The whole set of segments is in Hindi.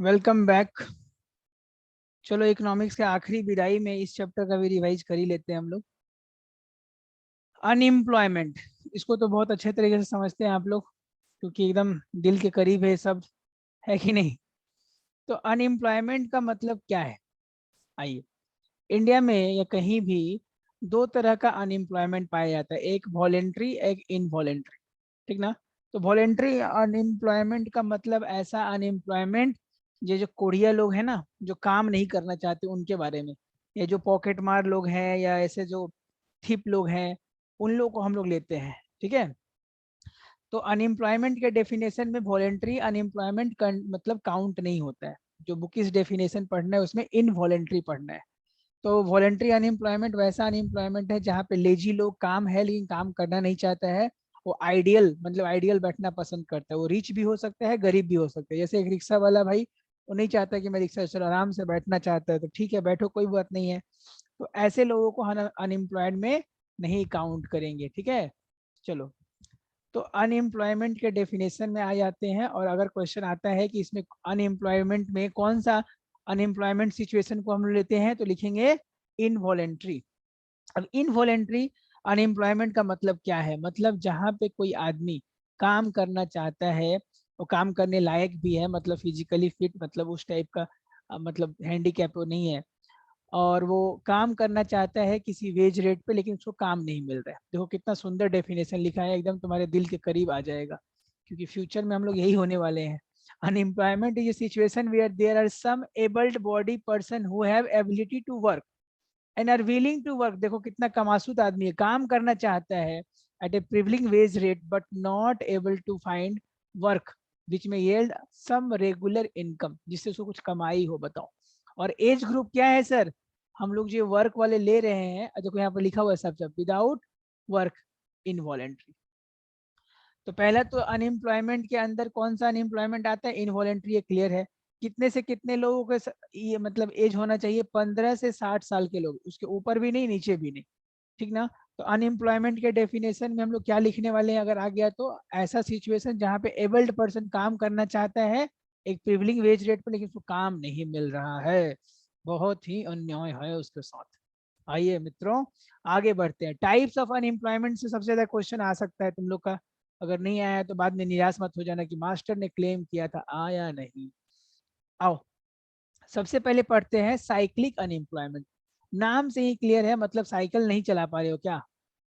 Welcome back. चलो इकोनॉमिक्स के आखिरी विदाई में इस चैप्टर का भी रिवाइज कर ही लेते हैं हम लोग। अनएम्प्लॉयमेंट, इसको तो बहुत अच्छे तरीके से समझते हैं आप लोग, क्योंकि एकदम दिल के करीब है सब, है कि नहीं। तो अनएम्प्लॉयमेंट का मतलब क्या है? आइए, इंडिया में या कहीं भी दो तरह का अनएम्प्लॉयमेंट पाया जाता है, एक वॉलेंट्री एक इनवॉलेंट्री। ठीक ना। तो वॉलेंट्री अनएम्प्लॉयमेंट का मतलब ऐसा अनएम्प्लॉयमेंट, ये जो कोढ़िया लोग हैं ना, जो काम नहीं करना चाहते उनके बारे में, ये जो पॉकेट मार लोग हैं या ऐसे जो थिप लोग हैं, उन लोगों को हम लोग लेते हैं। ठीक है। तो अनएम्प्लॉयमेंट के डेफिनेशन में वॉलेंट्री अनएम्प्लॉयमेंट मतलब काउंट नहीं होता है। जो बुक इस डेफिनेशन पढ़ना है उसमें इनवॉलेंट्री पढ़ना है। तो वॉलेंट्री अनएम्प्लॉयमेंट वैसा अनएम्प्लॉयमेंट है जहाँ पे लेजी लोग, काम है लेकिन काम करना नहीं चाहता है। वो आइडियल मतलब आइडियल बैठना पसंद करता है। वो रिच भी हो सकता है, गरीब भी हो सकता है। जैसे एक रिक्शा वाला भाई, वो नहीं चाहता कि मैं रिक्शा चलो, आराम से बैठना चाहता है, तो ठीक है बैठो, कोई बात नहीं है। तो ऐसे लोगों को हम अनएम्प्लॉयड में नहीं काउंट करेंगे। ठीक है। चलो, तो अनएम्प्लॉयमेंट के डेफिनेशन में आ जाते हैं। और अगर क्वेश्चन आता है कि इसमें अनएम्प्लॉयमेंट में कौन सा अनएम्प्लॉयमेंट सिचुएशन को हम लेते हैं, तो लिखेंगे इनवॉलेंट्री। अब इनवॉलेंट्री अनएम्प्लॉयमेंट का मतलब क्या है? मतलब जहाँ पे कोई आदमी काम करना चाहता है, वो काम करने लायक भी है, मतलब फिजिकली फिट, मतलब उस टाइप का मतलब हैंडीकैप वो नहीं है, और वो काम करना चाहता है किसी वेज रेट पे, लेकिन उसको काम नहीं मिल रहा है। देखो कितना सुंदर डेफिनेशन लिखा है, एकदम तुम्हारे दिल के करीब आ जाएगा, क्योंकि फ्यूचर में हम लोग यही होने वाले हैं। Unemployment is a situation where there are some abled body person who have ability to work and are willing to work। देखो कितना कमासुत आदमी है, काम करना चाहता है at a prevailing wage rate but not able to find work which may yield some regular income, जिससे उसको कुछ कमाई हो। बताओ। और एज ग्रुप क्या है सर? हम लोग जो वर्क वाले ले रहे हैं, देखो यहाँ पर लिखा हुआ है सब सब विदाउट वर्क, इनवॉलेंट्री। तो पहला तो अनएम्प्लॉयमेंट के अंदर कौन सा अनएम्प्लॉयमेंट आता है? इनवॉलेंट्री। ये क्लियर है। कितने से कितने लोगों के ये मतलब एज होना चाहिए? 15 से 60 साल के लोग, उसके ऊपर भी नहीं नीचे भी नहीं। ठीक ना। तो अनएम्प्लॉयमेंट के डेफिनेशन में हम लोग क्या लिखने वाले हैं अगर आ गया तो? ऐसा सिचुएशन जहाँ पे एबल्ड पर्सन काम करना चाहता है एक प्रिविलिंग वेज रेट पर, लेकिन उसको काम नहीं मिल रहा है। बहुत ही अन्याय है उसके साथ। आइए मित्रों, आगे बढ़ते हैं। टाइप्स ऑफ अनएम्प्लॉयमेंट से सबसे ज्यादा क्वेश्चन आ सकता है तुम लोग का। अगर नहीं आया तो बाद में निराश मत हो जाना कि मास्टर ने क्लेम किया था, आया नहीं। आओ, सबसे पहले पढ़ते हैं साइक्लिक अनएम्प्लॉयमेंट। नाम से ही क्लियर है, मतलब साइकिल नहीं चला पा रहे हो क्या?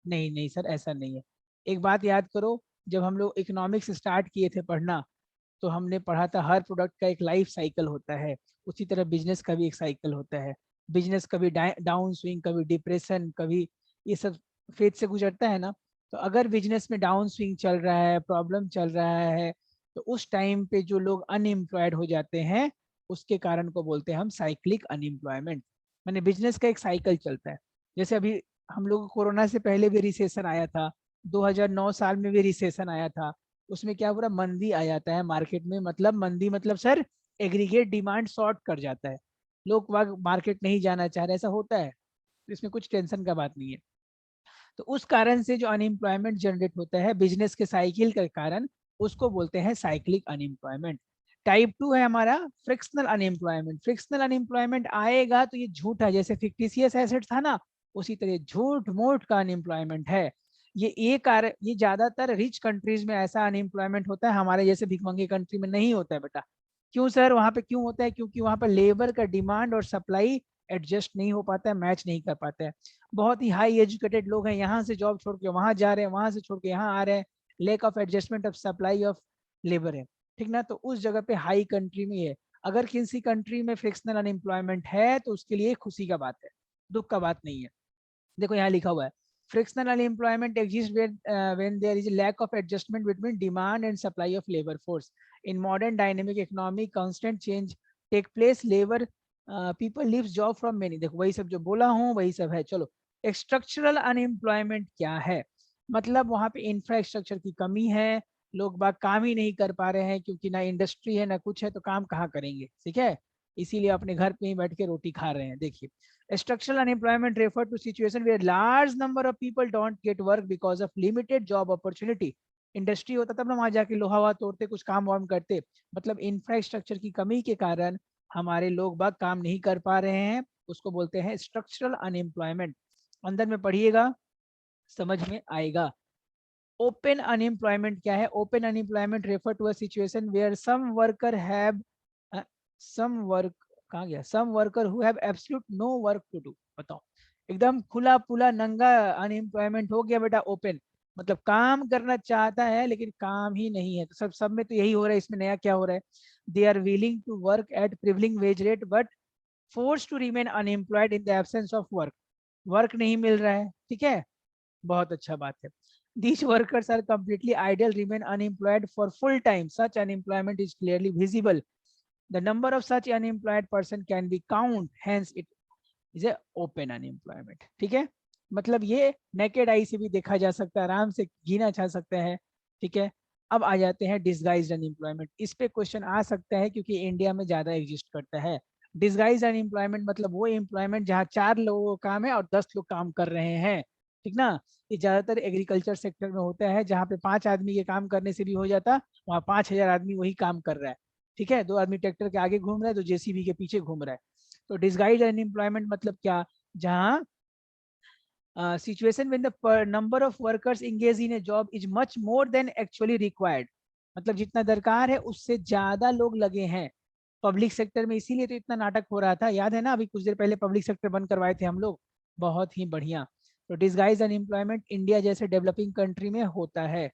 नहीं नहीं सर, ऐसा नहीं है। एक बात याद करो, जब हम लोग इकोनॉमिक्स स्टार्ट किए थे पढ़ना, तो हमने पढ़ा था हर प्रोडक्ट का एक लाइफ साइकिल होता है। उसी तरह बिजनेस का भी एक साइकिल होता है। बिजनेस कभी डाउन स्विंग, कभी डिप्रेशन, कभी ये सब फेज से गुजरता है ना। तो अगर बिजनेस में डाउन स्विंग चल रहा है, प्रॉब्लम चल रहा है, तो उस टाइम पे जो लोग अनएम्प्लॉयड हो जाते हैं, उसके कारण को बोलते हैं हम साइक्लिक अनएम्प्लॉयमेंट। मैंने बिजनेस का एक साइकिल चलता है। जैसे अभी हम लोग कोरोना से पहले भी रिसेशन आया था, 2009 साल में भी रिसेशन आया था। उसमें क्या पूरा मंदी आ जाता है मार्केट में। मतलब मंदी मतलब सर, एग्रीगेट डिमांड शॉर्ट कर जाता है, लोग वाग मार्केट नहीं जाना चाह रहे, ऐसा होता है। तो इसमें कुछ टेंशन का बात नहीं है। तो उस कारण से जो अनएम्प्लॉयमेंट जनरेट होता है बिजनेस के साइकिल के कारण, उसको बोलते हैं साइक्लिक अनएम्प्लॉयमेंट। टाइप 2 है हमारा फ्रिक्शनल अनएम्प्लॉयमेंट। फ्रिक्शनल अनएम्प्लॉयमेंट आएगा तो ये झूठ है, जैसे फिक्टिशियस एसेट था ना, उसी तरह झूठ मूठ का अनएम्प्लॉयमेंट है। ये ज्यादातर रिच कंट्रीज में ऐसा अनएम्प्लॉयमेंट होता है, हमारे जैसे भिखमंगे कंट्री में नहीं होता है बेटा। क्यों सर? वहां पे क्यों होता है? क्योंकि वहां पर लेबर का डिमांड और सप्लाई एडजस्ट नहीं हो पाता है, मैच नहीं कर पाता है। बहुत ही हाई एजुकेटेड लोग हैं, यहाँ से जॉब छोड़ के वहां जा रहे हैं, वहां से छोड़ के यहाँ आ रहे हैं। Lake of adjustment of supply of labour है। ठीक ना। तो उस जगह पे हाई कंट्री में है। अगर किसी कंट्री में फ्रिक्शनल अनएम्प्लॉयमेंट है तो उसके लिए खुशी का बात है, दुख का बात नहीं है। देखो यहाँ लिखा हुआ है, frictional unemployment exists when there is a lack of adjustment between demand and supply of labor force. In modern dynamic economy, constant change take place. Labor people leaves job from many। देखो वही सब जो बोला हूँ वही सब है। चलो, स्ट्रक्चरल अनएम्प्लॉयमेंट क्या है? मतलब वहाँ पे इंफ्रास्ट्रक्चर की कमी है, लोग बाग काम ही नहीं कर पा रहे हैं, क्योंकि ना इंडस्ट्री है ना कुछ है, तो काम कहाँ करेंगे? ठीक है। इसीलिए अपने घर पे ही बैठ के रोटी खा रहे हैं। देखिए, structural unemployment refer to situation where large number of people don't get work because of limited job opportunity। Industry होता तब ना वहां जाके लोहा वहा तोड़ते, कुछ काम वाम करते। मतलब इंफ्रास्ट्रक्चर की कमी के कारण हमारे लोग बाग काम नहीं कर पा रहे हैं, उसको बोलते हैं स्ट्रक्चरल अनएम्प्लॉयमेंट। अंदर में पढ़िएगा, समझ में आएगा। ओपन अनएम्प्लॉयमेंट क्या है? Open unemployment refer to a situation where some worker have some work कहाँ गया, some worker who have absolute no work to do. बताओ, एकदम खुला पुला नंगा अनएम्प्लॉयमेंट हो गया बेटा ओपन, मतलब काम करना चाहता है लेकिन काम ही नहीं है। तो सब सब में तो यही हो रहा है, इसमें नया क्या हो रहा है? They are willing to work at prevailing wage rate but force to remain unemployed in the absence of work. Work नहीं मिल रहा है, ठीक है, बहुत अच्छा बात है। These workers are completely idle, remain unemployed for full time. Such unemployment is clearly visible. The number of such unemployed person can be count. Hence, it is a open unemployment. ठीक है, मतलब ये नेकेड आई से भी देखा जा सकता है, आराम से गिना जा सकता है। ठीक है, अब आ जाते हैं डिसगाइज्ड अनएम्प्लॉयमेंट। इस पे क्वेश्चन आ सकता है क्योंकि इंडिया में ज्यादा एग्जिस्ट करता है। डिसगाइज्ड अनएम्प्लॉयमेंट मतलब वो एम्प्लॉयमेंट जहाँ 4 लोगों का काम है और 10 लोग काम कर रहे हैं। ठीक ना, ये ज्यादातर एग्रीकल्चर सेक्टर में होता है, जहाँ पे 5 आदमी के काम करने से भी हो जाता, वहाँ 5,000 आदमी वही काम कर रहा है। ठीक है, 2 आदमी ट्रैक्टर के आगे घूम रहा है, तो जेसीबी के पीछे घूम रहा है। तो डिसगाइज्ड अनएम्प्लॉयमेंट मतलब क्या? जहाँ situation when the number of workers engage in A job is much more than actually required, मतलब जितना दरकार है उससे ज्यादा लोग लगे हैं पब्लिक सेक्टर में। इसीलिए तो इतना नाटक हो रहा था, याद है ना, अभी कुछ देर पहले पब्लिक सेक्टर बंद करवाए थे हम लोग। बहुत ही बढ़िया। तो डिसगाइज अनएम्प्लॉयमेंट इंडिया जैसे डेवलपिंग कंट्री में होता है।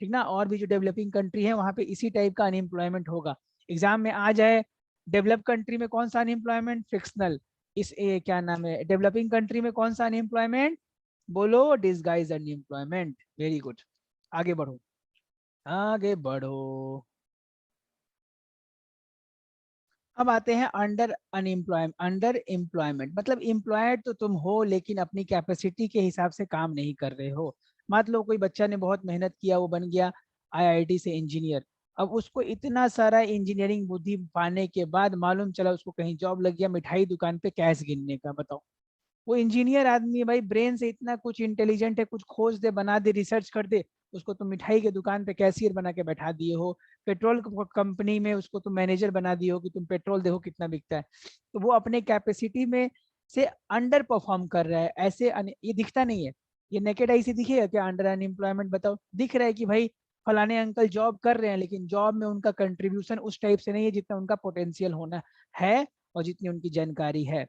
ठीक ना, और भी जो डेवलपिंग कंट्री है वहां पे इसी टाइप का अनएम्प्लॉयमेंट होगा। एग्जाम में आ जाए, डेवलप कंट्री में कौन सा अनएम्प्लॉयमेंट? फिक्शनल। क्या नाम है, डेवलपिंग कंट्री में कौन सा अनएम्प्लॉयमेंट? बोलो, डिसगाइज अनएम्प्लॉयमेंट। वेरी गुड, आगे बढ़ो, आगे बढ़ो। अब आते हैं अंडर एम्प्लॉयमेंट मतलब एम्प्लॉयड तो तुम हो लेकिन अपनी कैपेसिटी के हिसाब से काम नहीं कर रहे हो। मान लो कोई बच्चा ने बहुत मेहनत किया, वो बन गया आईआईटी से इंजीनियर। अब उसको इतना सारा इंजीनियरिंग बुद्धि पाने के बाद मालूम चला उसको कहीं जॉब लग गया मिठाई दुकान पे कैश गिनने का। बताओ, वो इंजीनियर आदमी है भाई, ब्रेन से इतना कुछ इंटेलिजेंट है, कुछ खोज दे, बना दे, रिसर्च कर दे, उसको तुम मिठाई के दुकान पे कैशियर बना के बैठा दिए हो। पेट्रोल कंपनी में उसको तुम मैनेजर बना दिए हो कि तुम पेट्रोल देखो कितना बिकता है। तो वो अपने कैपेसिटी में से अंडर परफॉर्म कर रहा है। ऐसे ये दिखता नहीं है, ये नेकेड आई से दिखेगा क्या अंडर अनएम्प्लॉयमेंट? बताओ, दिख रहा है कि भाई फलाने अंकल जॉब कर रहे हैं लेकिन जॉब में उनका कंट्रीब्यूशन उस टाइप से नहीं है जितना उनका पोटेंशियल होना है और जितनी उनकी जानकारी है।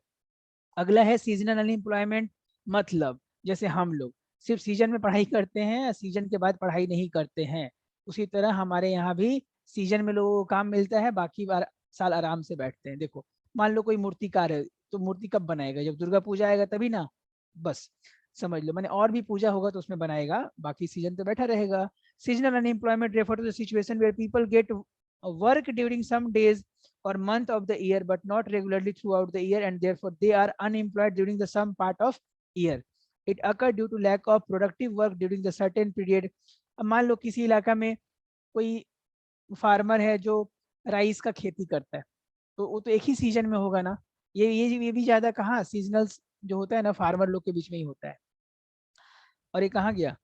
अगला है सीजनल अनएम्प्लॉयमेंट। मतलब जैसे हम लोग सिर्फ सीजन में पढ़ाई करते हैं, सीजन के बाद पढ़ाई नहीं करते हैं, उसी तरह हमारे यहाँ भी सीजन में लोगों को काम मिलता है, बाकी बार साल आराम से बैठते हैं। देखो, मान लो कोई मूर्तिकार है, तो मूर्ति कब बनाएगा? जब दुर्गा पूजा आएगा तभी ना, बस समझ लो। मैंने और भी पूजा होगा तो उसमें बनाएगा, बाकी सीजन तो बैठा रहेगा। Seasonal unemployment refer to the situation where people get work during some days or month of the year but not regularly throughout the year and therefore they are unemployed during the some part of year. It occur due to lack of productive work during the certain period. अब मान लो किसी इलाका में कोई फार्मर है जो राइस का खेती करता है, तो वो तो एक ही सीजन में होगा ना। ये भी ज्यादा कहाँ सीजनल जो होता है ना फार्मर लोग के बीच में ही होता है। और ये कहाँ गया?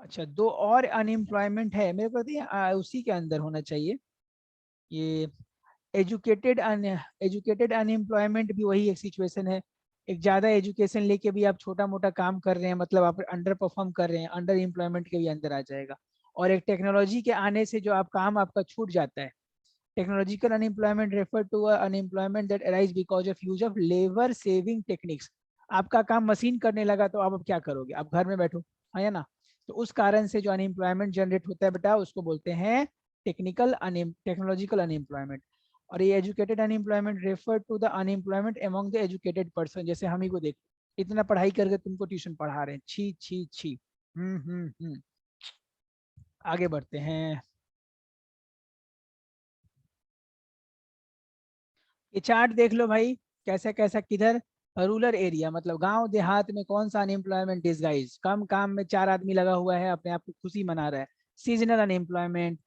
अच्छा, दो और अनएम्प्लॉयमेंट है मेरे को, उसी के अंदर होना चाहिए ये। एजुकेटेड अनएम्प्लॉयमेंट भी वही एक सिचुएशन है। एक ज्यादा एजुकेशन लेके भी आप छोटा मोटा काम कर रहे हैं, मतलब आप अंडर परफॉर्म कर रहे हैं, अंडर एम्प्लॉयमेंट के भी अंदर आ जाएगा। और एक टेक्नोलॉजी के आने से जो आप काम आपका छूट जाता है। Technological unemployment refer to unemployment that arise because of use of labour saving techniques. आपका काम मशीन करने लगा तो आप अब क्या करोगे? आप घर में बैठो, है या ना। तो उस कारण से जो अनएम्प्लॉयमेंट जनरेट होता है बेटा, उसको बोलते हैं टेक्नोलॉजिकल अनएम्प्लॉयमेंट। और ये educated unemployment refer to the unemployment among the educated person. जैसे हम ही को देख, इतना पढ़ाई करके तुमको ट्यूशन पढ़ा रहे हैं, छी छी छी। हम्म। आगे बढ़ते हैं। ये चार्ट देख लो भाई, कैसा कैसा किधर रूरल एरिया मतलब गांव देहात में कौन सा अनएम्प्लॉयमेंट डिसगाइज, कम काम में 4 आदमी लगा हुआ है, अपने आप को खुशी मना रहा है। सीजनल अनएम्प्लॉयमेंट,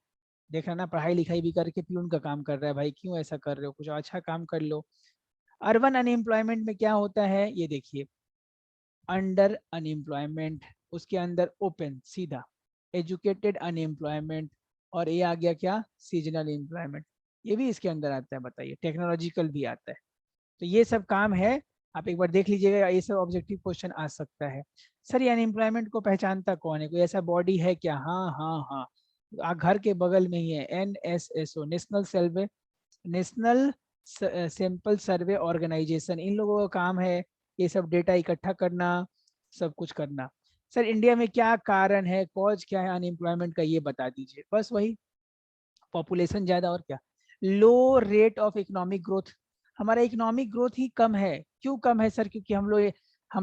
देख रहा ना, पढ़ाई लिखाई भी करके प्यून का काम कर रहा है भाई, क्यों ऐसा कर रहे हो, कुछ अच्छा काम कर लो। अर्बन अनएम्प्लॉयमेंट में क्या होता है ये देखिए, अंडर अनएम्प्लॉयमेंट, उसके अंदर ओपन सीधा। एजुकेटेड अनएम्प्लॉयमेंट, और ये आ गया क्या, सीजनल एम्प्लॉयमेंट, ये भी इसके अंदर आता है। बताइए, टेक्नोलॉजिकल भी आता है। तो ये सब काम है, आप एक बार देख लीजिएगा, ये सब ऑब्जेक्टिव क्वेश्चन आ सकता है। सर ये अनएम्प्लॉयमेंट को पहचानता कौन है, कोई ऐसा बॉडी है क्या? हाँ हाँ हाँ, घर के बगल में ही है, NSSO, national sample survey organisation. इन लोगों का काम है ये सब डेटा इकट्ठा करना, सब कुछ करना। सर इंडिया में क्या कारण है, कॉज क्या है अनएम्प्लॉयमेंट का, ये बता दीजिए। बस वही, पॉपुलेशन ज्यादा, और क्या। लो रेट ऑफ इकोनॉमिक ग्रोथ, हमारा इकोनॉमिक ग्रोथ ही कम है। क्यों कम है सर? क्योंकि हम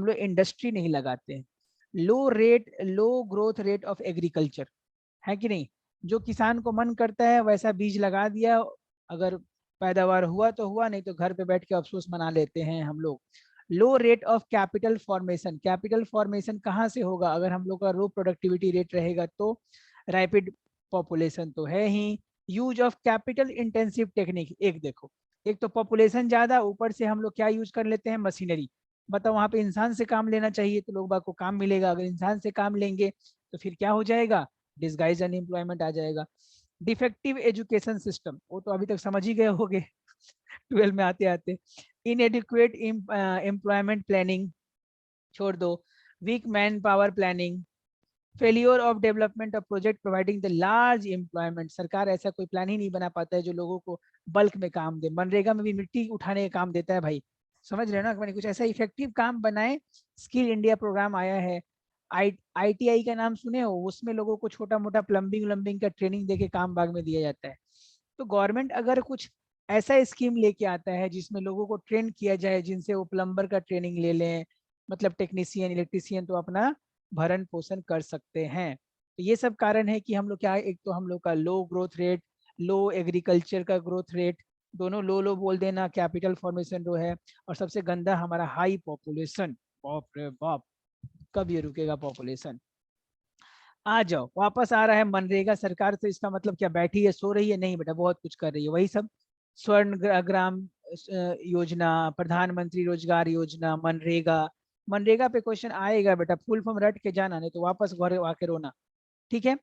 लोग इंडस्ट्री नहीं लगाते हैं। लो ग्रोथ रेट ऑफ एग्रीकल्चर, है कि नहीं? जो किसान को मन करता है वैसा बीज लगा दिया, अगर पैदावार हुआ तो हुआ, नहीं तो घर पे बैठ के अफसोस मना लेते हैं हम लोग। Low rate of capital formation, capital formation कहाँ से होगा अगर हम लोग का लो प्रोडक्टिविटी रेट रहेगा तो? रैपिड पॉपुलेशन तो है ही। Use of capital intensive technique, एक देखो, एक तो पॉपुलेशन ज्यादा, ऊपर से हम लोग क्या यूज कर लेते हैं, मशीनरी। बताओ, वहां पे इंसान से काम लेना चाहिए तो लोग बाग को काम मिलेगा, अगर इंसान से काम लेंगे तो फिर क्या हो जाएगा, डिसगाइज अनएम्प्लॉयमेंट आ जाएगा। डिफेक्टिव एजुकेशन सिस्टम, वो तो अभी तक समझ ही गए होंगे 12 में आते आते। इनएडिक्वेट एम्प्लॉयमेंट प्लानिंग, छोड़ दो। Weak man power planning, failure of development of project providing the large employment, सरकार ऐसा कोई प्लान ही नहीं बना पाता है जो लोगों को बल्क में काम दे। मनरेगा में भी मिट्टी उठाने का काम देता है भाई, समझ रहे हो ना? मैंने कुछ ऐसा इफेक्टिव काम बनाए। स्किल इंडिया प्रोग्राम आया है, ITI का नाम सुने हो? उसमें लोगों को छोटा मोटा प्लम्बिंग व्लम्बिंग का ट्रेनिंग देके काम बाग में दिया जाता है। तो गवर्नमेंट अगर कुछ ऐसा स्कीम लेके आता है जिसमें लोगों को ट्रेन किया जाए, जिनसे वो प्लम्बर का ट्रेनिंग ले लें, मतलब टेक्नीशियन इलेक्ट्रीशियन, तो अपना भरण पोषण कर सकते हैं। तो ये सब कारण है कि हम लोग क्या, एक तो हम लोग का लो ग्रोथ रेट, लो एग्रीकल्चर का ग्रोथ रेट, दोनों लो लो बोल देना, कैपिटल फॉर्मेशन जो है, और सबसे गंदा हमारा हाई पॉपुलेशन। बाप रे बाप, कब ये रुकेगा पॉपुलेशन? आ जाओ, वापस आ रहा है मनरेगा सरकार, तो इसका मतलब क्या, बैठी है सो रही है? नहीं बेटा, बहुत कुछ कर रही है। वही सब स्वर्ण ग्राम योजना, प्रधानमंत्री रोजगार योजना, मनरेगा। मनरेगा पे क्वेश्चन आएगा बेटा, फुल फॉर्म रट के जाना, नहीं तो वापस घर आके रोना। ठीक है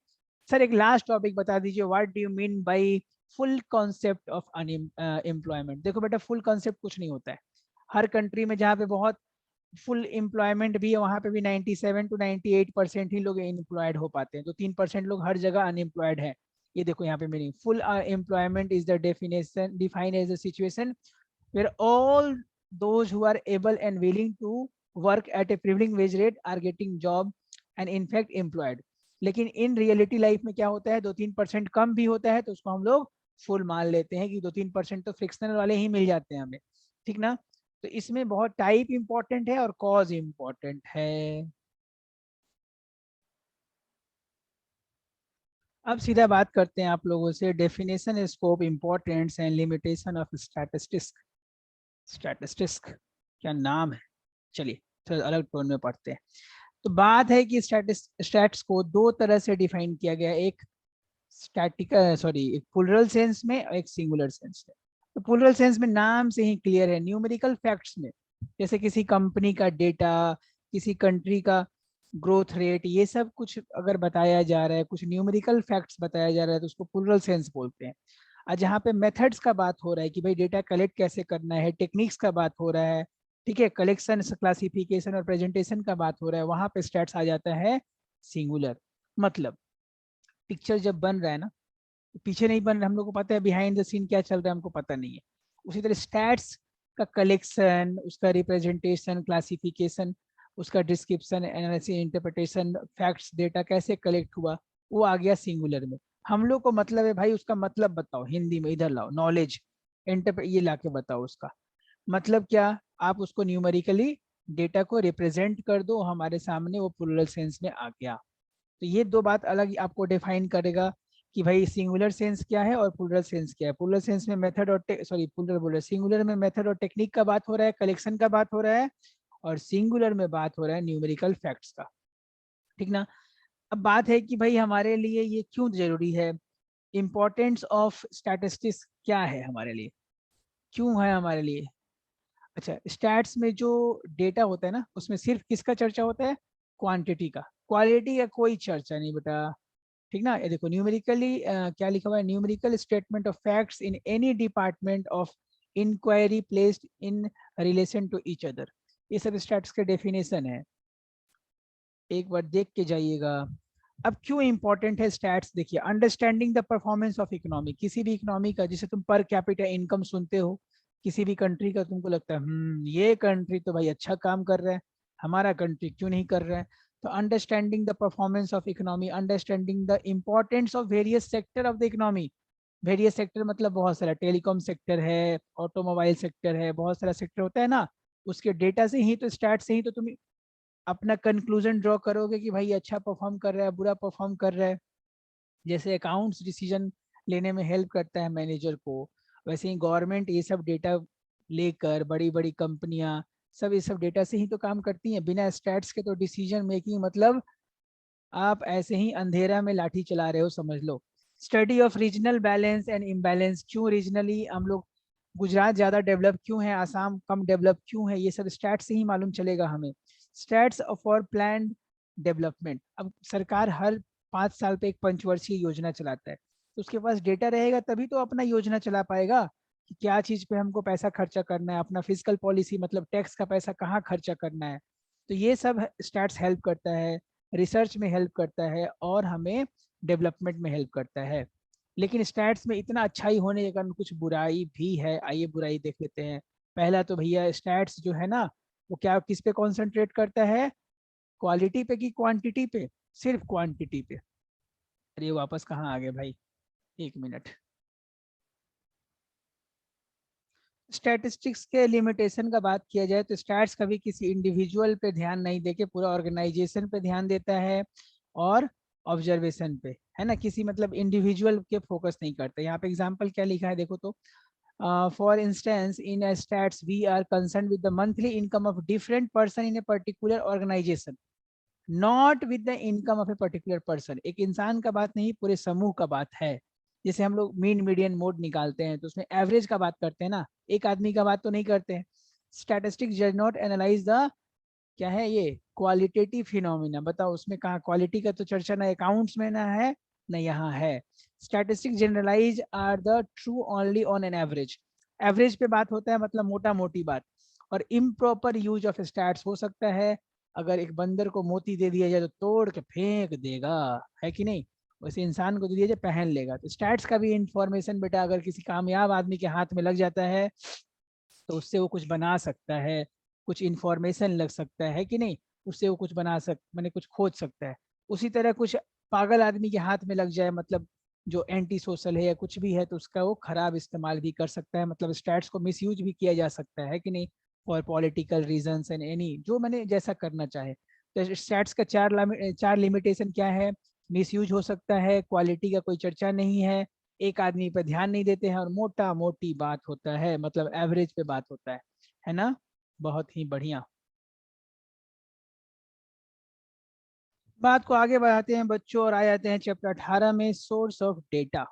सर, एक लास्ट टॉपिक बता दीजिए, what do you mean by full concept of unemployment? देखो बेटा, फुल कॉन्सेप्ट कुछ नहीं होता है। हर कंट्री में जहाँ पे बहुत फुल एम्प्लॉयमेंट भी है, वहां पे भी 97 to 98% ही लोग एम्प्लॉयड हो पाते हैं, तो 3% लोग हर जगह अनएम्प्लॉयड है। ये देखो यहाँ पे meaning, full employment is the definition defined as a situation where all those who are able and willing to work at a prevailing wage rate are getting job and in fact employed। लेकिन इन रियलिटी लाइफ में क्या होता है, 2-3% कम भी होता है तो उसको हम लोग फुल मान लेते हैं कि 2-3% तो फ्रिक्शनल वाले ही मिल जाते हैं हमें, ठीक ना? तो इसमें बहुत टाइप इंपॉर्टेंट है और कॉज इंपॉर्टेंट है। अब सीधा बात करते हैं आप लोगों से, definition, scope, importance and limitation of statistics. Statistics क्या नाम है, चलिए थोड़ा अलग टोन में पढ़ते हैं। तो बात है कि स्टैट्स को दो तरह से डिफाइन किया गया, एक स्टैटिक सॉरी एक प्लूरल सेंस में और एक सिंगुलर सेंस में। तो प्लूरल सेंस में नाम से ही क्लियर है, न्यूमेरिकल फैक्ट्स में, जैसे किसी कंपनी का डेटा, किसी कंट्री का ग्रोथ रेट, ये सब कुछ अगर बताया जा रहा है, कुछ न्यूमेरिकल फैक्ट्स बताया जा रहा है, तो उसको प्लूरल सेंस बोलते हैं। और जहाँ पे मेथड्स का बात हो रहा है कि भाई डेटा कलेक्ट कैसे करना है, टेक्निक्स का बात हो रहा है, ठीक है, कलेक्शन, क्लासिफिकेशन और प्रेजेंटेशन का बात हो रहा है, वहां पे स्टैट्स आ जाता है सिंगुलर। मतलब पिक्चर जब बन रहा है ना, तो पीछे नहीं बन रहा, हम लोग को पता है बिहाइंड द सीन क्या चल रहा है, हमको पता नहीं है। उसी तरह स्टैट्स का कलेक्शन, उसका रिप्रेजेंटेशन, क्लासिफिकेशन, उसका description, analysis, interpretation, facts, data कैसे कलेक्ट हुआ, वो आ गया सिंगुलर में। हम लोग को मतलब है भाई उसका मतलब बताओ हिंदी में, इधर लाओ नॉलेज, ये लाके बताओ उसका मतलब क्या। आप उसको न्यूमेरिकली डेटा को रिप्रेजेंट कर दो हमारे सामने, वो प्लूरल सेंस में आ गया। तो ये दो बात अलग आपको डिफाइन करेगा कि भाई सिंगुलर सेंस क्या है और प्लूरल सेंस क्या है। प्लूरल सेंस में मेथड और सॉरी प्लूरल बोल रहे, सिंगुलर में मेथड और टेक्निक का बात हो रहा है, कलेक्शन का बात हो रहा है, और सिंगुलर में बात हो रहा है न्यूमेरिकल फैक्ट्स का, ठीक ना? अब बात है कि भाई हमारे लिए ये क्यों जरूरी है, इंपॉर्टेंस ऑफ स्टैटिस्टिक्स क्या है हमारे लिए, क्यों है हमारे लिए? अच्छा, स्टैट्स में जो डेटा होता है ना, उसमें सिर्फ किसका चर्चा होता है, क्वांटिटी का, क्वालिटी का कोई चर्चा नहीं बेटा। ठीक ना। ये देखो न्यूमेरिकली क्या लिखा हुआ है, numerical statement of facts in any department of enquiry placed in relation to each other. ये सब स्टैट्स के डेफिनेशन है, एक बार देख के जाइएगा। अब क्यों इंपॉर्टेंट है स्टैट्स, देखिए understanding the performance of economy, किसी भी इकोनॉमी का, जैसे तुम पर कैपिटा इनकम सुनते हो किसी भी कंट्री का, तुमको लगता है ये कंट्री तो भाई अच्छा काम कर रहा है, हमारा कंट्री क्यों नहीं कर रहा है। तो understanding the performance of economy, understanding the importance of various sector of the economy. Various sector मतलब बहुत सारा, टेलीकॉम सेक्टर है, ऑटोमोबाइल सेक्टर है, बहुत सारा सेक्टर होता है ना। उसके डेटा से ही तो, स्टैट से ही तो तुम अपना कंक्लूजन ड्रॉ करोगे कि भाई अच्छा परफॉर्म कर रहा है, बुरा परफॉर्म कर रहा है। जैसे अकाउंट्स डिसीजन लेने में हेल्प करता है मैनेजर को, वैसे ही गवर्नमेंट ये सब डेटा लेकर, बड़ी बड़ी कंपनियां सब ये सब डेटा से ही तो काम करती हैं। बिना स्टैट्स के तो डिसीजन मेकिंग मतलब आप ऐसे ही अंधेरा में लाठी चला रहे हो समझ लो। Study of regional balance and imbalance, क्यों रीजनली हम लोग, गुजरात ज्यादा डेवलप क्यों है, आसाम कम डेवलप क्यों है, ये सब स्टैट्स से ही मालूम चलेगा हमें। स्टैट्स फॉर प्लान डेवलपमेंट, अब सरकार हर 5 साल पे एक पंचवर्षीय योजना चलाता है, तो उसके पास डेटा रहेगा तभी तो अपना योजना चला पाएगा कि क्या चीज पे हमको पैसा खर्चा करना है, अपना फिजिकल पॉलिसी मतलब टैक्स का पैसा कहाँ खर्चा करना है। तो ये सब स्टैट्स हेल्प करता है, रिसर्च में हेल्प करता है और हमें डेवलपमेंट में हेल्प करता है। लेकिन स्टैट्स में इतना अच्छाई होने के कारण कुछ बुराई भी है, आइए बुराई देख लेते हैं। पहला तो भैया स्टैट्स जो है ना, वो क्या किस पे कॉन्सेंट्रेट करता है, क्वालिटी पे कि क्वांटिटी पे, सिर्फ क्वांटिटी पे। अरे वापस कहाँ आ गए भाई, एक मिनट। स्टैटिस्टिक्स के लिमिटेशन का बात किया जाए तो स्टैट्स कभी किसी इंडिविजुअल पे ध्यान नहीं देके पूरा ऑर्गेनाइजेशन पे ध्यान देता है और ऑब्जर्वेशन पे, है ना, किसी मतलब इंडिविजुअल के फोकस नहीं करता। यहाँ पे एग्जांपल क्या लिखा है देखो तो, for instance in stats we are concern with the monthly income of different person in a particular organisation, not with the income of a particular person. एक इंसान का बात नहीं, पूरे समूह का बात है। जैसे हम लोग मीन मीडियन मोड निकालते हैं तो उसमें एवरेज का बात करते हैं ना, एक आदमी का बात तो नहीं करते हैं। Statistics does not analyse the, क्या है ये, क्वालिटेटिव फिनोमिना। बताओ उसमें कहाँ क्वालिटी का तो चर्चा ना अकाउंट्स में ना है ना यहाँ है। Statistics generalise are the true only on an average, average पे बात होता है मतलब मोटा मोटी बात। और इम्प्रॉपर यूज ऑफ स्टैट्स हो सकता है, अगर एक बंदर को मोती दे दिया जाए तो तोड़ के फेंक देगा, है कि नहीं, वैसे इंसान को दे दिया जाए पहन लेगा। तो स्टैट्स का भी इंफॉर्मेशन बेटा अगर किसी कामयाब आदमी के हाथ में लग जाता है तो उससे वो कुछ बना सकता है, कुछ इंफॉर्मेशन लग सकता है कि नहीं, उससे वो कुछ बना मैंने कुछ खोज सकता है। उसी तरह कुछ पागल आदमी के हाथ में लग जाए, मतलब जो एंटी सोशल है या कुछ भी है, तो उसका वो खराब इस्तेमाल भी कर सकता है, मतलब स्टैट्स को मिसयूज भी किया जा सकता है कि नहीं, for political reasons and any, जो मैंने जैसा करना चाहे। तो स्टैट्स का चार लिमिटेशन क्या है, मिसयूज हो सकता है, क्वालिटी का कोई चर्चा नहीं है, एक आदमी पे ध्यान नहीं देते हैं, और मोटा मोटी बात होता है, मतलब एवरेज पे बात होता है ना। बहुत ही बढ़िया। बात को आगे बढ़ाते हैं बच्चों और आ जाते हैं चैप्टर 18 में, सोर्स ऑफ डेटा,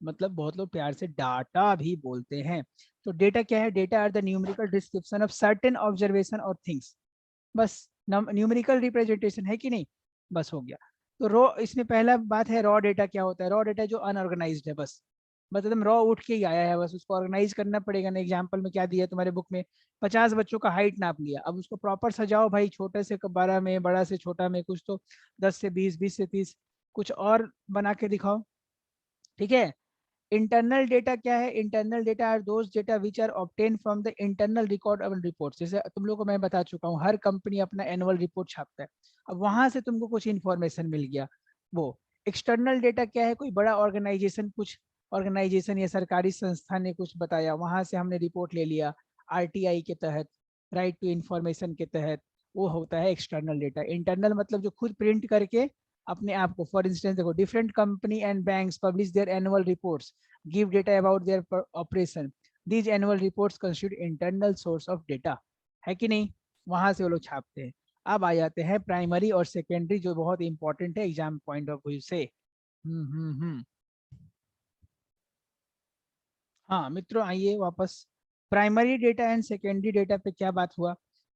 मतलब बहुत लोग प्यार से डाटा भी बोलते हैं। तो डेटा क्या है, data are the numerical description of certain observation और थिंग्स, बस न्यूमेरिकल रिप्रेजेंटेशन है कि नहीं, बस हो गया। तो रॉ, इसमें पहला बात है रॉ डेटा क्या होता है, रॉ डेटा जो अनऑर्गेनाइज्ड है, बस एकदम रॉ उठ के ही आया है, बस उसको ऑर्गेनाइज करना पड़ेगा ना। एग्जाम्पल में क्या दिया है तुम्हारे बुक में, 50 बच्चों का हाइट नाप लिया, अब उसको प्रॉपर सजाओ भाई, छोटे से 12 में, बड़ा से छोटा में, कुछ तो 10 से 20, 20 से 30, कुछ और बना के दिखाओ, ठीक है। इंटरनल डेटा क्या है, internal data are those data which are obtain from the internal record of report. जैसे तुम लोग को मैं बता चुका हूँ, हर कंपनी अपना एनुअल रिपोर्ट छापता है, अब वहां से तुमको कुछ इन्फॉर्मेशन मिल गया वो। एक्सटर्नल डेटा क्या है, कोई बड़ा ऑर्गेनाइजेशन, कुछ ऑर्गेनाइजेशन या सरकारी संस्था ने कुछ बताया, वहां से हमने रिपोर्ट ले लिया, आरटीआई के तहत, राइट टू इंफॉर्मेशन के तहत, वो होता है एक्सटर्नल डेटा। इंटरनल मतलब जो खुद प्रिंट करके अपने आप को, फॉर इंस्टेंस देखो, different company and banks publish there annual reports, give data about their operation, these annual reports constitute internal source of data, है कि नहीं, वहां से वो लोग छापते हैं। अब आ जाते हैं प्राइमरी और सेकेंडरी, जो बहुत इंपॉर्टेंट है एग्जाम पॉइंट ऑफ व्यू से। हम्म। हाँ मित्रों, आइए वापस। Primary data and secondary data पे क्या बात हुआ।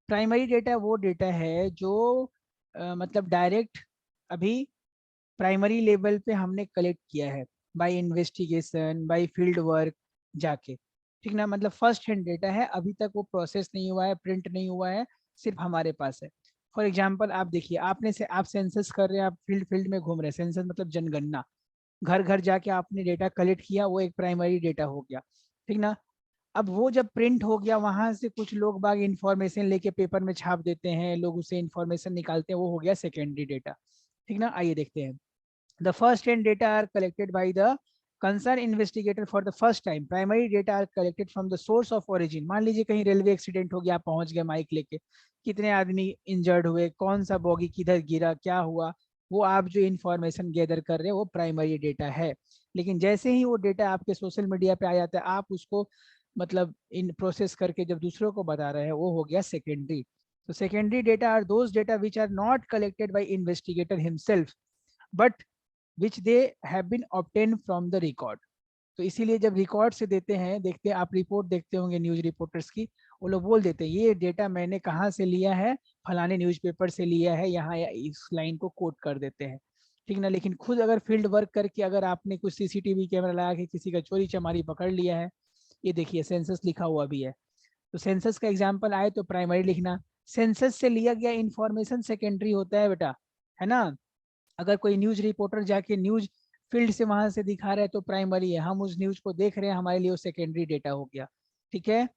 प्राइमरी डेटा वो डेटा है जो मतलब डायरेक्ट अभी प्राइमरी लेवल पे हमने कलेक्ट किया है by investigation, by field work जाके, ठीक ना, मतलब फर्स्ट हैंड डेटा है, अभी तक वो प्रोसेस नहीं हुआ है, प्रिंट नहीं हुआ है, सिर्फ हमारे पास है। फॉर एग्जाम्पल आप देखिए, आपने से आप सेंसस कर रहे हैं, आप फील्ड फील्ड में घूम रहे हैं, सेंसस मतलब जनगणना, घर घर जाके आपने डेटा कलेक्ट किया, वो एक प्राइमरी डेटा हो गया, ठीक ना। अब वो जब प्रिंट हो गया, वहां से कुछ लोग बाग इंफॉर्मेशन लेके पेपर में छाप देते हैं, लोग उसे इंफॉर्मेशन निकालते हैं, वो हो गया सेकेंडरी डेटा, ठीक ना। आइए देखते हैं, the first hand data are collected by the concern investigator for the first time, primary data are collected from the source of origin. मान लीजिए कहीं रेलवे एक्सीडेंट हो गया, आप पहुंच गए माइक लेके, कितने आदमी इंजर्ड हुए, कौन सा बॉगी किधर गिरा, क्या हुआ, वो आप जो इंफॉर्मेशन गैदर कर रहे हैं वो प्राइमरी डेटा है। लेकिन जैसे ही वो डेटा आपके सोशल मीडिया पे आ जाता है, आप उसको मतलब इन प्रोसेस करके जब दूसरों को बता रहे हैं, वो हो गया सेकेंडरी। तो secondary data are those data which are not collected by investigator himself but which they have been obtain from the record. तो इसीलिए जब रिकॉर्ड से देते हैं, देखते हैं आप रिपोर्ट देखते होंगे न्यूज रिपोर्टर्स की, वो लोग बोल देते हैं ये डेटा मैंने कहाँ से लिया है, फलाने न्यूज़पेपर से लिया है, यहाँ या इस लाइन को कोट कर देते हैं, ठीक ना। लेकिन खुद अगर फील्ड वर्क करके अगर आपने कुछ सीसीटीवी कैमरा लगा के किसी का चोरी चमारी पकड़ लिया है, ये देखिए सेंसस लिखा हुआ भी है, तो सेंसस का एग्जाम्पल आए तो प्राइमरी लिखना, सेंसस से लिया गया इंफॉर्मेशन सेकेंडरी होता है बेटा, है ना। अगर कोई न्यूज रिपोर्टर जाके न्यूज फील्ड से वहां से दिखा रहे हैं तो प्राइमरी है, हम उस न्यूज को देख रहे हैं, हमारे लिए वो सेकेंडरी डेटा हो गया, ठीक है।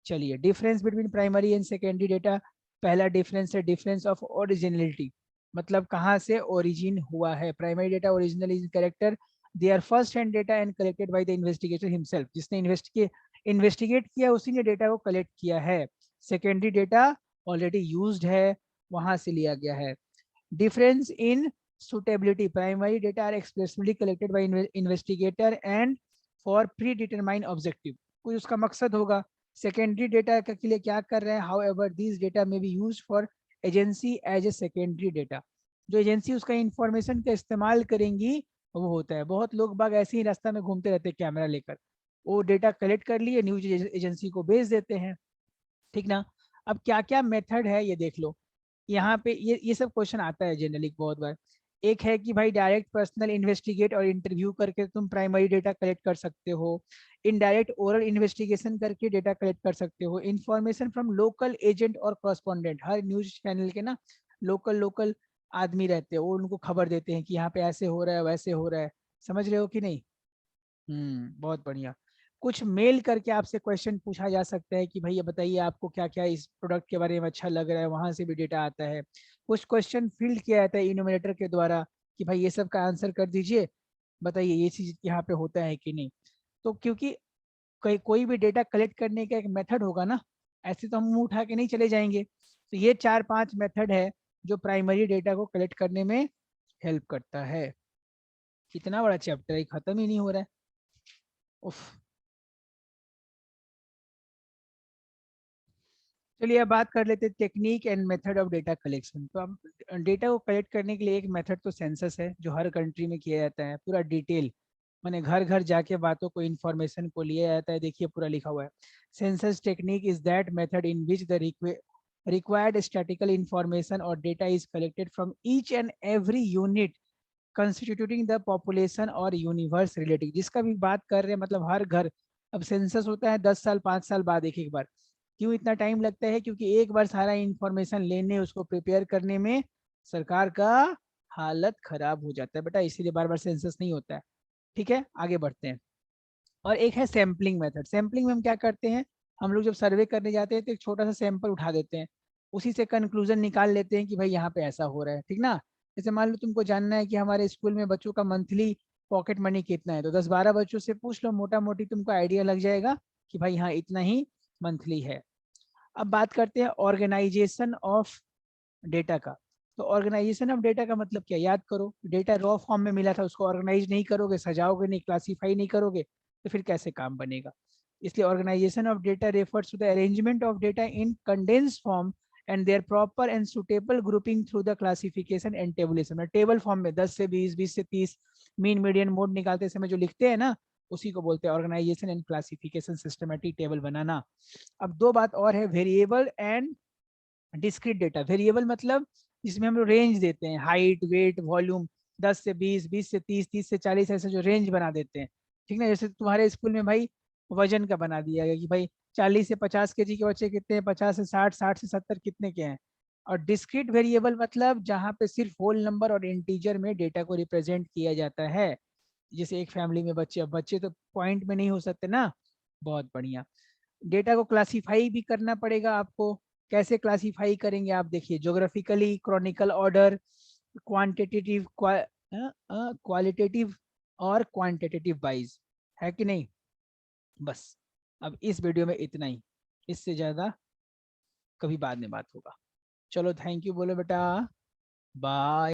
चलिए, difference between primary and secondary data. पहला डिफरेंस है डिफरेंस ऑफ ओरिजिनलिटी, मतलब कहाँ से ओरिजिन हुआ है। Primary data original in character, they are first hand data and collected by the investigator himself, जिसने इन्वेस्टिगेट किया उसी ने डेटा को कलेक्ट किया है। सेकेंडरी डेटा ऑलरेडी यूज्ड है, वहां से लिया गया है। difference in suitability, primary data are expressly collected by investigator and for predetermined objective, कोई उसका मकसद होगा। secondary data के लिए क्या कर रहे हैं, however these data may be used for agency as a secondary data, जो एजेंसी उसका इंफॉर्मेशन का इस्तेमाल करेंगी वो होता है। बहुत लोग बाग ऐसे ही रास्ता में घूमते रहते हैं कैमरा लेकर, वो डेटा कलेक्ट कर लिए न्यूज एजेंसी को भेज देते हैं, ठीक ना। अब क्या क्या मेथड है ये देख लो, यहाँ पे ये सब क्वेश्चन आता है जनरली बहुत बार। एक है कि भाई डायरेक्ट पर्सनल इन्वेस्टिगेट और इंटरव्यू करके तुम प्राइमरी डेटा कलेक्ट कर सकते हो, इनडायरेक्ट ओरल इन्वेस्टिगेशन करके डेटा कलेक्ट कर सकते हो, इंफॉर्मेशन फ्रॉम लोकल एजेंट और कॉरेस्पॉन्डेंट, हर न्यूज चैनल के ना लोकल लोकल आदमी रहते हैं, वो उनको खबर देते हैं कि यहाँ पे ऐसे हो रहा है वैसे हो रहा है, समझ रहे हो कि नहीं। बहुत बढ़िया। कुछ मेल करके आपसे क्वेश्चन पूछा जा सकता है कि भैया बताइए आपको क्या क्या इस प्रोडक्ट के बारे में अच्छा लग रहा है, वहां से भी डेटा आता है। कुछ क्वेश्चन फील्ड किया जाता है इनोमिनेटर के द्वारा कि भाई ये सब का आंसर कर दीजिए, बताइए ये चीज यहाँ पे होता है कि नहीं। तो क्योंकि कोई भी डेटा कलेक्ट करने का एक मेथड होगा ना, ऐसे तो हम मुंह उठा के नहीं चले जाएंगे, तो ये 4-5 मेथड है जो प्राइमरी डेटा को कलेक्ट करने में हेल्प करता है। कितना बड़ा चैप्टर है, खत्म ही नहीं हो रहा है। उफ। चलिए अब बात कर लेते हैं technique and method of data collection. तो अब डेटा को कलेक्ट करने के लिए एक मेथड तो सेंसस है जो हर कंट्री में किया जाता है, पूरा डिटेल, मैंने घर घर जाके बातों को इन्फॉर्मेशन को लिया जाता है, देखिए पूरा लिखा हुआ है। Census technique is that method in which the required statistical information or data is collected from each and every unit constituting the population और यूनिवर्स रिलेटिव, जिसका भी बात कर रहे हैं मतलब हर घर। अब सेंसस होता है 10 साल 5 साल बाद एक बार, क्यों इतना टाइम लगता है, क्योंकि एक बार सारा इंफॉर्मेशन लेने उसको प्रिपेयर करने में सरकार का हालत खराब हो जाता है बेटा, इसीलिए बार बार सेंसस नहीं होता है, ठीक है। आगे बढ़ते हैं। और एक है सैम्पलिंग मेथड। सैम्पलिंग में हम क्या करते हैं, हम लोग जब सर्वे करने जाते हैं तो एक छोटा सा सैंपल उठा देते हैं, उसी से कंक्लूजन निकाल लेते हैं कि भाई यहाँ पे ऐसा हो रहा है, ठीक ना। जैसे मान लो तुमको जानना है कि हमारे स्कूल में बच्चों का मंथली पॉकेट मनी कितना है, तो 10-12 बच्चों से पूछ लो, मोटा मोटी तुमको आइडिया लग जाएगा कि भाई हाँ इतना ही मंथली है। अब बात करते हैं ऑर्गेनाइजेशन ऑफ डेटा का। तो ऑर्गेनाइजेशन ऑफ डेटा का मतलब क्या, याद करो, डेटा रॉ फॉर्म में मिला था, उसको ऑर्गेनाइज नहीं करोगे, सजाओगे नहीं, क्लासीफाई नहीं करोगे, तो फिर कैसे काम बनेगा। इसलिए organisation of data refers to the arrangement of data in condense form and their proper and suitable grouping through the classification and tabulation. Table form में 10 से 20, 20 से 30 मीन मीडियन मोड निकालते समय जो लिखते हैं ना, उसी को बोलते हैं organisation and classification, systematic table बनाना। अब दो बात और है, variable and discrete data. Variable मतलब जिसमें हम लोग रेंज देते हैं, हाइट वेट वॉल्यूम, 10 से 20, 20 से 30, 30 से 40 ऐसे जो रेंज बना देते हैं, ठीक ना। जैसे तुम्हारे स्कूल में भाई वजन का बना दिया गया कि भाई 40 से 50 केजी के बच्चे कितने हैं, 50 से 60, 60 से 70 कितने के हैं। और डिस्क्रीट वेरिएबल मतलब जहाँ पे सिर्फ होल नंबर और इंटीजर में डेटा को रिप्रेजेंट किया जाता है। जैसे एक फैमिली में बच्चे, अब बच्चे तो पॉइंट में नहीं हो सकते ना। बहुत बढ़िया। डेटा को क्लासिफाई भी करना पड़ेगा आपको। कैसे क्लासिफाई करेंगे आप देखिए, geographically, Chronicle order, quantitative, qualitative और क्वांटिटेटिव वाइज, है कि नहीं। बस अब इस वीडियो में इतना ही, इससे ज़्यादा कभी बाद में बात होगा। चलो थैंक यू बोलो बेटा, बाय।